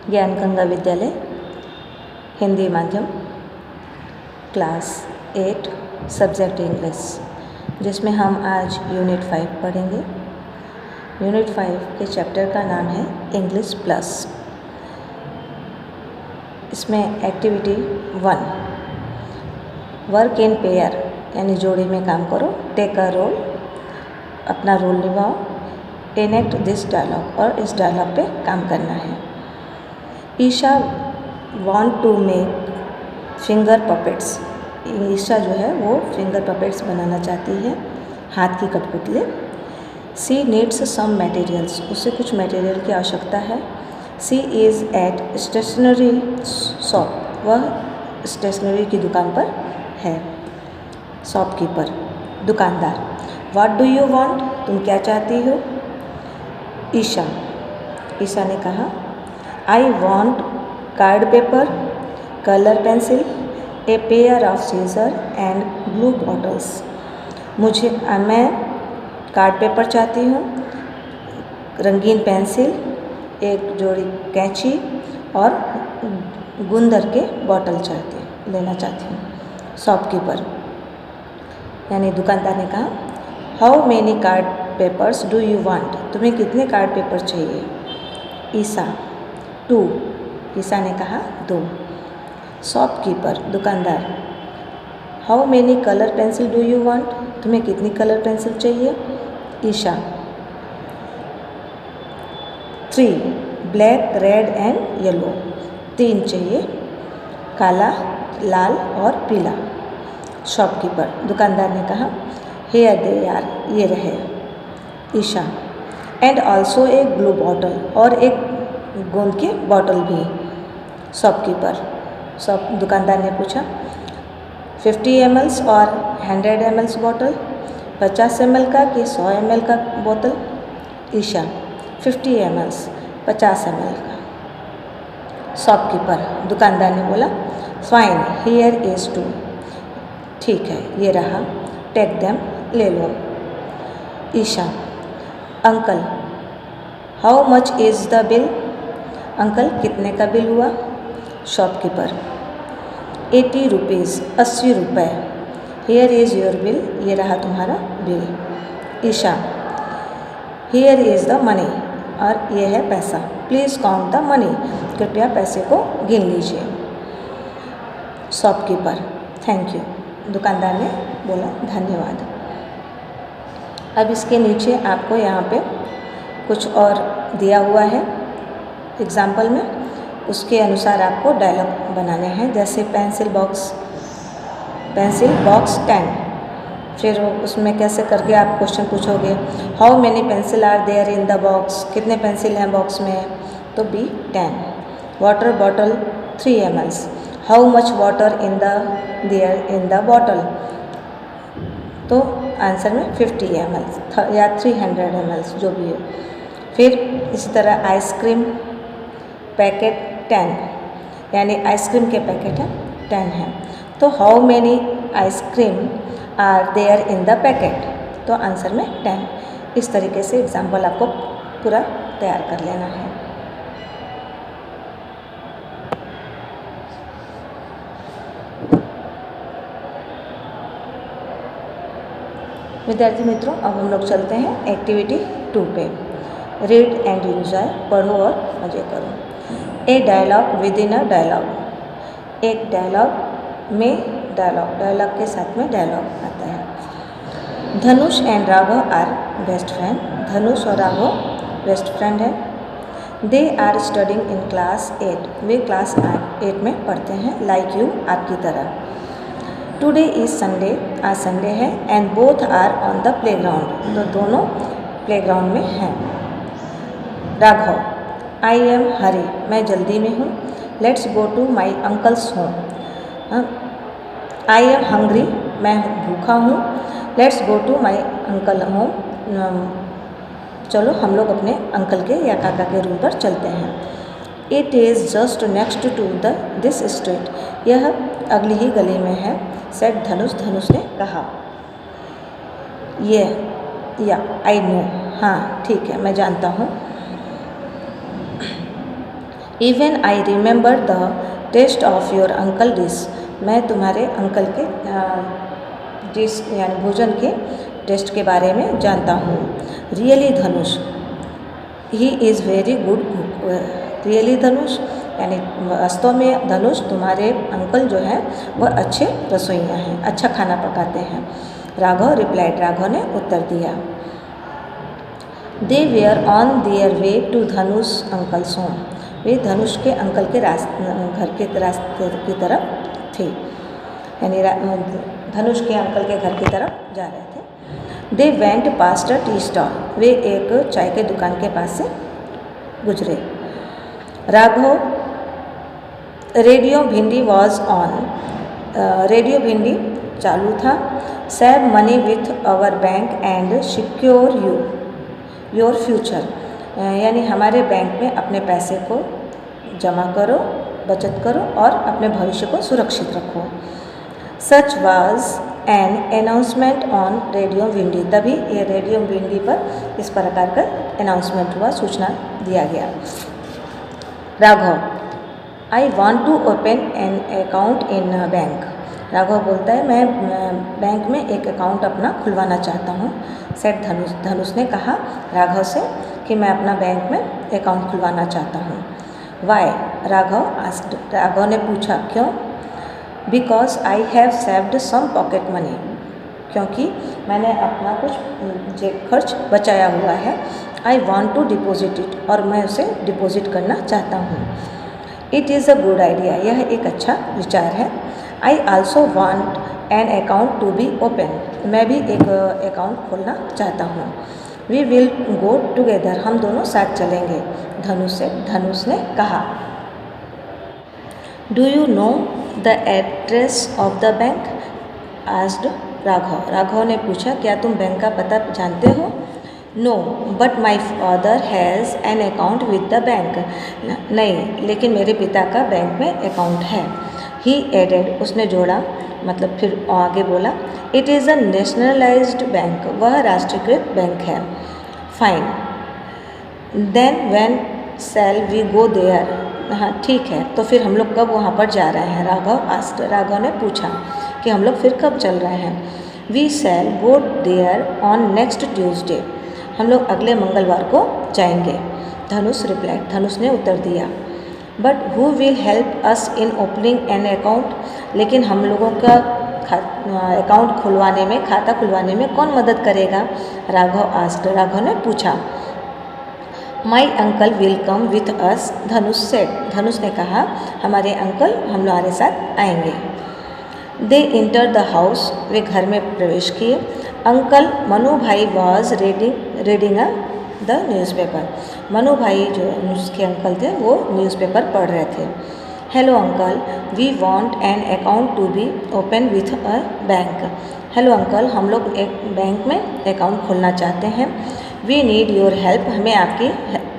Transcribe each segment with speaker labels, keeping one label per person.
Speaker 1: ज्ञान गंगा विद्यालय हिंदी माध्यम क्लास 8 सब्जेक्ट इंग्लिश, जिसमें हम आज यूनिट 5 पढ़ेंगे। यूनिट 5 के चैप्टर का नाम है इंग्लिश प्लस। इसमें एक्टिविटी 1 वर्क इन पेयर यानी जोड़ी में काम करो, टेक अ रोल अपना रोल निभाओ, एनेक्ट दिस डायलॉग और इस डायलॉग पे काम करना है। Isha want to make finger puppets. Isha जो है वो फिंगर पपेट्स बनाना चाहती है, हाथ की कठपुतली। सी नीड्स सम मटेरियल्स, उसे कुछ मटेरियल की आवश्यकता है। सी इज़ एट स्टेशनरी शॉप, वह स्टेशनरी की दुकान पर है। शॉपकीपर दुकानदार। व्हाट डू यू वांट, तुम क्या चाहती हो। ईशा ने कहा I want card paper, colour pencil, a pair of scissor and blue bottles. मैं कार्ड पेपर चाहती हूँ, रंगीन पेंसिल, एक जोड़ी कैंची और गुंदर के बॉटल लेना चाहती हूँ। शॉपकीपर यानी दुकानदार ने कहा how many card papers do you want, तुम्हें कितने कार्ड पेपर चाहिए। ईशा 2, ईशा ने कहा 2। शॉपकीपर दुकानदार how many colour pencil do you want, तुम्हें कितनी कलर पेंसिल चाहिए। Isha 3 black red and yellow, 3 चाहिए, काला, लाल और पीला। शॉपकीपर दुकानदार ने कहा हेयर दे यार, ये रहे। ईशा एंड ऑल्सो एक ब्लू बॉटल, और एक गोंद की बॉटल भी। शॉपकीपर दुकानदार ने पूछा 50 ml और 100 ml बॉटल, 50 ml का कि 100 ml का बोतल। ईशा 50 ml 50 ml का। शॉपकीपर दुकानदार ने बोला फाइन हियर इज़ 2, ठीक है ये रहा, टेक देम, ले लो। Isha uncle how much is the bill, uncle कितने का बिल हुआ। शॉपकीपर 80 रुपीज़, 80 रुपये। हियर इज़ योर बिल, ये रहा तुम्हारा bill. Isha here is the money, और ये है पैसा, प्लीज़ काउंट द मनी, कृपया पैसे को गिन लीजिए। शॉपकीपर थैंक यू, दुकानदार ने बोला धन्यवाद। अब इसके नीचे आपको यहाँ पे कुछ और दिया हुआ है एग्जाम्पल में, उसके अनुसार आपको डायलॉग बनाने हैं। जैसे पेंसिल बॉक्स 10, फिर उसमें कैसे करके आप क्वेश्चन पूछोगे how many pencil are there in the box, कितने पेंसिल हैं बॉक्स में, तो be 10। Water bottle 3 ml, how much water there in the bottle, तो आंसर में 50 ml या 300 ml जो भी हो। फिर इसी तरह आइसक्रीम पैकेट 10, यानी आइसक्रीम के पैकेट हैं 10 हैं, तो how many ice cream are there in the packet, तो आंसर में 10। इस तरीके से एग्जाम्पल आपको पूरा तैयार कर लेना है। विद्यार्थी मित्रों, अब हम लोग चलते हैं एक्टिविटी 2 पे। रीड एंड एंजॉय, पढ़ो और मजे करो। A dialogue within a dialogue, एक डायलॉग में डायलॉग के साथ में डायलॉग आता है। Dhanush and Raghav are best friend, Dhanush और राघव बेस्ट फ्रेंड है। They are studying in class 8, वे क्लास 8 में पढ़ते हैं, लाइक यू, आपकी तरह। टुडे इज़ संडे, आज संडे है। And both are on the playground, तो दोनों प्लेग्राउंड में हैं। राघव आई एम हरी, मैं जल्दी में हूँ। Let's go to my uncle's home. I am hungry, मैं भूखा हूँ। Let's go to my uncle home, चलो हम लोग अपने अंकल के या काका के रूम पर चलते हैं। It is just next to this street, यह अगली ही गली में है। सेड धनुष, धनुष ने कहा। या आई नो, हाँ ठीक है मैं जानता हूँ। Even I remember the test of your uncle dish, मैं तुम्हारे अंकल के डिश यानी भोजन के टेस्ट के बारे में जानता हूँ। Really Dhanush, he is very good cook, really Dhanush यानी वास्तव में धनुष तुम्हारे अंकल जो हैं वह अच्छे रसोइया हैं, अच्छा खाना पकाते हैं। राघव रिप्लाइड, राघव ने उत्तर दिया। They were on their way to Dhanush uncle's home, वे धनुष के अंकल के घर के रास्ते की तरफ थे, यानी धनुष के अंकल के घर की तरफ जा रहे थे। They went past a tea stall, वे एक चाय के दुकान के पास से गुजरे। Raghav, radio Bhindi was on, radio Bhindi चालू था। Save money with our bank and secure your future, यानी हमारे बैंक में अपने पैसे को जमा करो, बचत करो और अपने भविष्य को सुरक्षित रखो। Such was an announcement on radio Bhindi, तभी ये रेडियो भिंडी पर इस प्रकार का अनाउंसमेंट हुआ, सूचना दिया गया। Raghav, I want to open an account in bank, Raghav बोलता है मैं बैंक में एक अकाउंट अपना खुलवाना चाहता हूँ। सेठ धनुष, धनुष ने कहा राघव से कि मैं अपना बैंक में अकाउंट खुलवाना चाहता हूँ। वाई, राघव आस्क्ड, राघव ने पूछा क्यों। Because I have saved some pocket money, क्योंकि मैंने अपना कुछ जेब खर्च बचाया हुआ है। I want to deposit it, और मैं उसे डिपॉजिट करना चाहता हूँ। It is a good idea, यह एक अच्छा विचार है। I also want an account to be open, मैं भी एक अकाउंट खोलना चाहता हूँ। वी विल गो टुगेदर, हम दोनों साथ चलेंगे, धनुष ने कहा। Do you know the address of the bank, asked Raghav, Raghav ने पूछा क्या तुम बैंक का पता जानते हो। No but my father has an account with the bank, नहीं लेकिन मेरे पिता का बैंक में अकाउंट है। ही एडेड, उसने जोड़ा, मतलब फिर आगे बोला, it is a nationalised bank, वह राष्ट्रीयकृत बैंक है। Fine, then when shall we go there, हाँ ठीक है, तो फिर हम लोग कब वहाँ पर जा रहे हैं। राघव आस्क्ड, राघव ने पूछा कि हम लोग फिर कब चल रहे हैं। We shall go there on next Tuesday, हम लोग अगले मंगलवार को जाएंगे। धनुष रिप्लाइड, धनुष ने उत्तर दिया। But who will help us in opening an account, लेकिन हम लोगों का अकाउंट खुलवाने में, खाता खुलवाने में कौन मदद करेगा। राघव आस्क्ड, राघव ने पूछा। My uncle will come with us, Dhanush said, Dhanush ने कहा हमारे अंकल हमारे साथ आएंगे। दे इंटर द हाउस, वे घर में प्रवेश किए। Uncle Manu bhai was reading the newspaper, Manu bhai जो उसके अंकल थे वो न्यूज़पेपर पढ़ रहे थे। Hello uncle, we want an account to be open with a bank, hello uncle, हम लोग एक बैंक में अकाउंट खोलना चाहते हैं। वी नीड योर हेल्प, हमें आपकी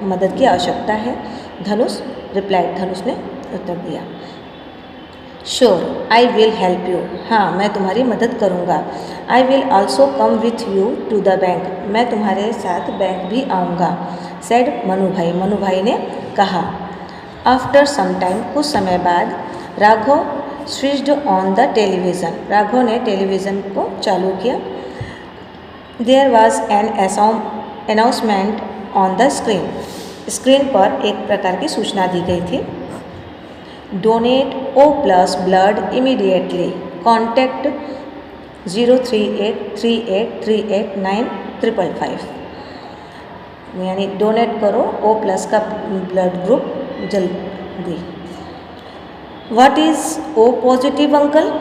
Speaker 1: मदद की आवश्यकता है। धनुष रिप्लाइड, धनुष ने उत्तर दिया। Sure I will help you, हाँ मैं तुम्हारी मदद करूँगा। I will also come with you to the bank, मैं तुम्हारे साथ बैंक भी आऊँगा। सेड मनु भाई ने कहा। आफ्टर सम टाइम, कुछ समय बाद, Raghav switched on the television, Raghav ने टेलीविज़न को चालू किया। There was an announcement on the screen, screen पर एक प्रकार की सूचना दी गई थी। Donate O+ blood immediately, contact 0383838955, यानी डोनेट करो O+ का ब्लड ग्रुप जल्दी। What is O positive uncle,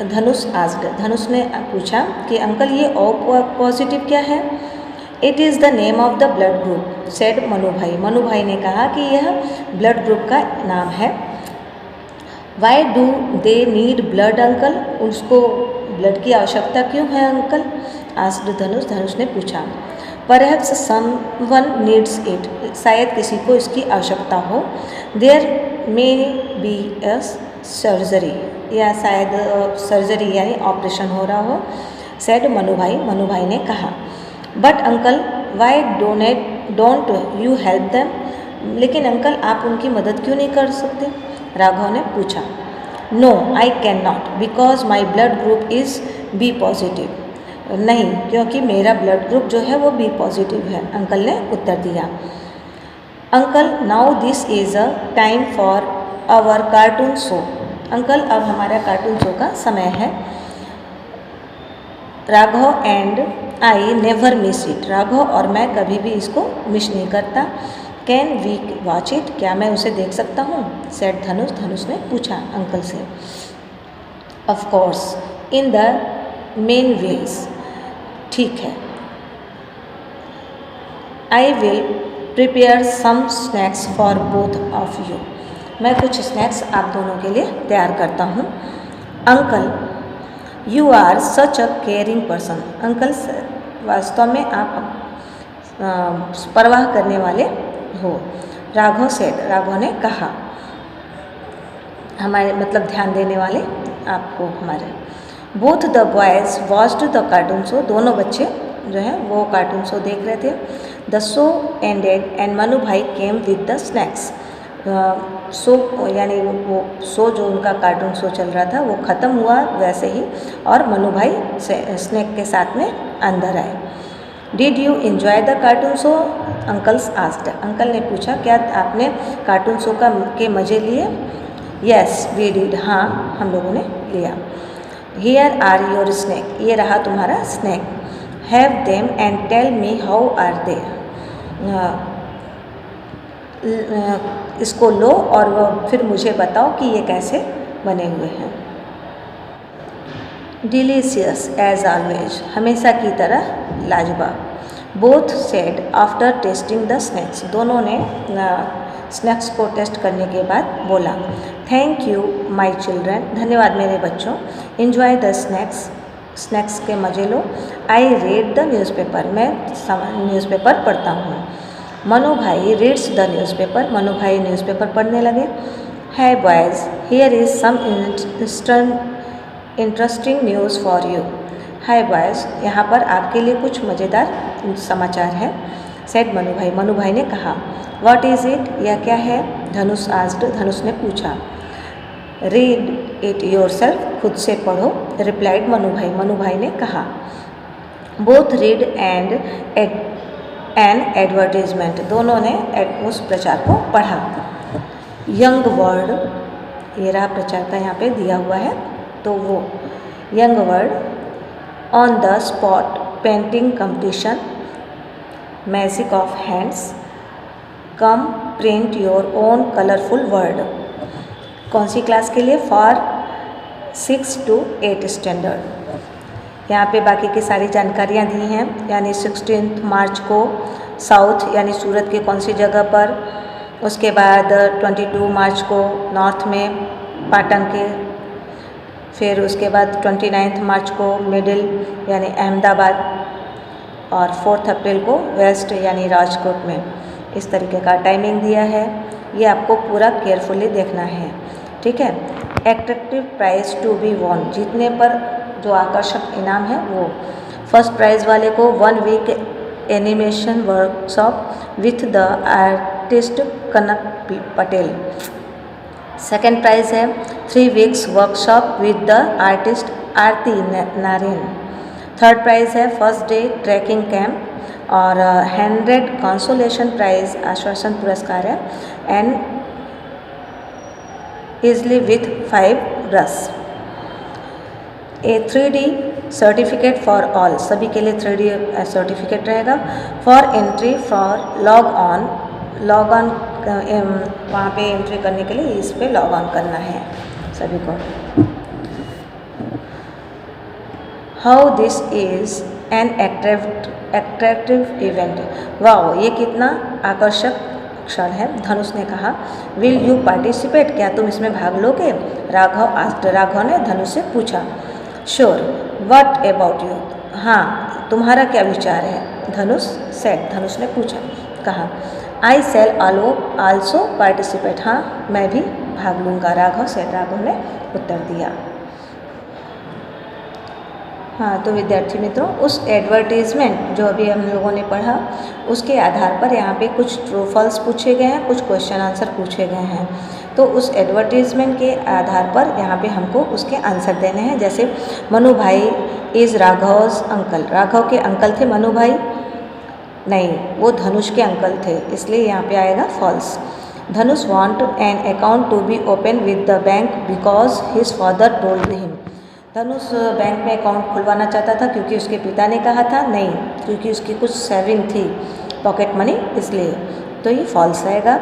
Speaker 1: Dhanush asked, Dhanush ने पूछा कि अंकल ये O पॉजिटिव क्या है। It is the name of the blood group, said Manu भाई ने कहा कि यह ब्लड ग्रुप का नाम है। Why do they need blood uncle, उसको ब्लड की आवश्यकता क्यों है अंकल। आस्क्ड धनुष ने पूछा। परहैप्स समवन नीड्स इट, शायद किसी को इसकी आवश्यकता हो। There may be a surgery, या शायद सर्जरी यानी ऑपरेशन हो रहा हो। सेड मनु भाई ने कहा। But uncle why don't you help them, लेकिन अंकल आप उनकी मदद क्यों नहीं कर सकते? राघव ने पूछा। No I can not because my blood group is B positive. नहीं, क्योंकि मेरा ब्लड ग्रुप जो है वो बी पॉजिटिव है, अंकल ने उत्तर दिया। Uncle now this is a time for our cartoon show. Uncle अब हमारा कार्टून शो का समय है। Raghav and I never miss it. Raghav और मैं कभी भी इसको मिस नहीं करता। Can we watch it? क्या मैं उसे देख सकता हूँ? सेड धनुष। धनुष ने पूछा अंकल से। Of course in the main ways. ठीक है। I will prepare some snacks for both of you. मैं कुछ स्नैक्स आप दोनों के लिए तैयार करता हूँ। Uncle you are such a caring person. Uncle वास्तव में आप परवाह करने वाले हो। राघव सेड। राघव ने कहा। हमारे मतलब ध्यान देने वाले आपको हमारे। Both the boys watched the cartoon show. दोनों बच्चे जो हैं वो कार्टून शो देख रहे थे। The show ended and Manu bhai came with the snacks. Show यानी वो शो जो उनका कार्टून शो चल रहा था वो ख़त्म हुआ वैसे ही, और मनु भाई स्नैक के साथ में अंदर आए। Did you enjoy the cartoon show? Uncles asked. Uncle ने पूछा क्या आपने कार्टून शो के मज़े लिए? Yes we did. हाँ हम लोगों ने लिया। Here are your snack. ये रहा तुम्हारा स्नैक। Have them and tell me how are they. इसको लो और वो फिर मुझे बताओ कि ये कैसे बने हुए हैं। Delicious as always. हमेशा की तरह लाजवाब। Both said after tasting the snacks. दोनों ने स्नैक्स को टेस्ट करने के बाद बोला। Thank you my children. धन्यवाद मेरे बच्चों। Enjoy the snacks. स्नैक्स के मज़े लो। I read the newspaper. मैं न्यूज़पेपर पढ़ता हूँ। मनु भाई रीड्स द न्यूज़पेपर। मनु भाई न्यूज़पेपर पढ़ने लगे। Hi boys here is some interesting news for you. Hi boys यहाँ पर आपके लिए कुछ मज़ेदार समाचार हैं। सेड मनु भाई। मनु भाई ने कहा। What is it? यह क्या है? धनुष आस्क्ड। धनुष ने पूछा। Read it yourself. खुद से पढ़ो। रिप्लाइड मनु भाई। मनु भाई ने कहा। Both read and N advertisement. दोनों ने उस प्रचार को पढ़ा। Young word. ये रहा प्रचार का यहाँ पे दिया हुआ है, तो वो young word on the spot painting competition, magic of hands, come print your own colourful word. कौन सी क्लास के लिए? For 6 to 8 standard. यहाँ पे बाकी की सारी जानकारियाँ दी हैं, यानी 16 मार्च को साउथ यानी सूरत के कौन सी जगह पर, उसके बाद 22 मार्च को नॉर्थ में पाटन के, फिर उसके बाद 29 मार्च को मिडिल यानी अहमदाबाद, और 4 अप्रैल को वेस्ट यानी राजकोट में। इस तरीके का टाइमिंग दिया है, ये आपको पूरा केयरफुली देखना है, ठीक है। Attractive prize to be won. जीतने पर जो आकर्षक इनाम है वो फर्स्ट प्राइज़ वाले को 1 week animation workshop with the artist Kanak Patel. Second prize है 3 weeks workshop with the artist Aarti Narayan. Third prize है फर्स्ट डे ट्रैकिंग कैंप और 100 कंसोलेशन प्राइज़ आश्वासन पुरस्कार है and easily with 5 brush. A 3D certificate for all. सभी के लिए 3D सर्टिफिकेट रहेगा। For entry for log on वहाँ पे एंट्री करने के लिए इस पे लॉग ऑन करना है सभी को। How this is an attractive event. Wow, ये कितना आकर्षक क्षण है। धनुष ने कहा। Will you participate? क्या तुम इसमें भाग लोगे? राघव आस्क्ड। राघव ने धनुष से पूछा। श्योर। What about you? हाँ, तुम्हारा क्या विचार है? धनुष सेड। धनुष ने पूछा, कहा। आई शैल आल्सो पार्टिसिपेट। हाँ, मैं भी भाग लूँगा। राघव सेड। राघव ने उत्तर दिया। हाँ, तो विद्यार्थी मित्रों, उस एडवर्टीज़मेंट जो अभी हम लोगों ने पढ़ा, उसके आधार पर यहाँ पे कुछ ट्रू फॉल्स पूछे गए हैं, कुछ क्वेश्चन आंसर पूछे गए हैं। तो उस एडवर्टीज़मेंट के आधार पर यहाँ पे हमको उसके आंसर देने हैं। जैसे मनु भाई इज़ राघव's अंकल। राघव के अंकल थे मनु भाई? नहीं, वो धनुष के अंकल थे, इसलिए यहाँ पे आएगा false. Dhanush want an account to be open with the bank because his father told him. Dhanush bank में अकाउंट खुलवाना चाहता था क्योंकि उसके पिता ने कहा था? नहीं, क्योंकि उसकी कुछ सेविंग थी, पॉकेट मनी, इसलिए। तो ये फॉल्स रहेगा।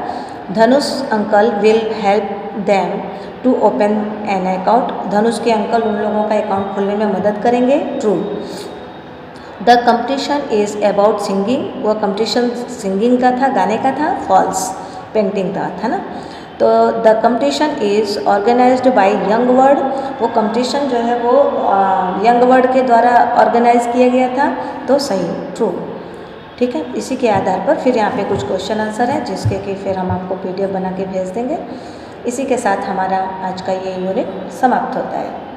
Speaker 1: Dhanush uncle will help them to open an account. Dhanush के अंकल उन लोगों का अकाउंट खोलने में मदद करेंगे। True. The competition is about singing. वह कंपटीशन सिंगिंग का था, गाने का था। फॉल्स। पेंटिंग का था ना। तो the competition is organised by young world. वो कंपटीशन जो है वो यंग वर्ड के द्वारा ऑर्गेनाइज किया गया था, तो सही, ट्रू। ठीक है, इसी के आधार पर फिर यहाँ पे कुछ क्वेश्चन आंसर हैं जिसके कि फिर हम आपको PDF बना के भेज देंगे। इसी के साथ हमारा आज का ये यूनिट समाप्त होता है।